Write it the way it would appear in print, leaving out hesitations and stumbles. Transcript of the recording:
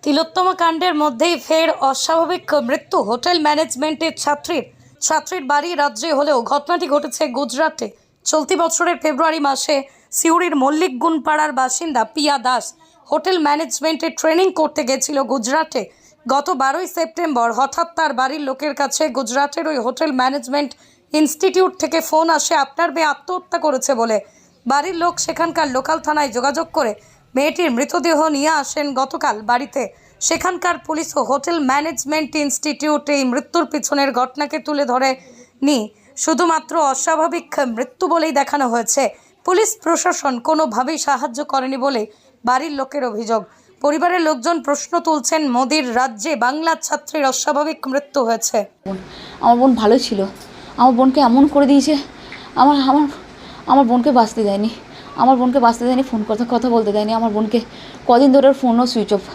তিলোত্তমা কাণ্ডের মধ্যেই ফের অস্বাভাবিক মৃত্যু হোটেল ম্যানেজমেন্টের ছাত্রীর বাড়ি রাজ্যে হলেও ঘটনাটি ঘটেছে গুজরাটে। চলতি বছরের ফেব্রুয়ারি মাসে সিউড়ির মল্লিকগুন পাড়ার বাসিন্দা পিয়া দাস হোটেল ম্যানেজমেন্টে ট্রেনিং করতে গেছিল গুজরাটে। গত 12ই সেপ্টেম্বর হঠাৎ তার বাড়ির লোকের কাছে গুজরাটের ওই হোটেল ম্যানেজমেন্ট ইনস্টিটিউট থেকে ফোন আসে আপনার মেয়ে আত্মহত্যা করেছে বলে। বাড়ির লোক সেখানকার লোকাল থানায় যোগাযোগ করে মেয়েটির মৃতদেহ নিয়ে আসেন গতকাল বাড়িতে। সেখানকার পুলিশ ও হোটেল ম্যানেজমেন্ট ইনস্টিটিউটে এই মৃত্যুর পিছনের ঘটনাকে তুলে ধরেনি, শুধুমাত্র অস্বাভাবিক মৃত্যু বলেই দেখানো হয়েছে। পুলিশ প্রশাসন কোনোভাবেই সাহায্য করেনি বলে বাড়ির লোকের অভিযোগ। পরিবারের লোকজন প্রশ্ন তুলছেন, মোদির রাজ্যে বাংলার ছাত্রীর অস্বাভাবিক মৃত্যু হয়েছে। আমার বোন ভালো ছিল, আমার বোনকে এমন করে দিয়েছে, আমার আমার আমার বোনকে বাঁচতে দেয়নি, ফোন কথা বলতে দেয়নি। আমার বোনকে কদিন ধরে ফোনও সুইচ অফ।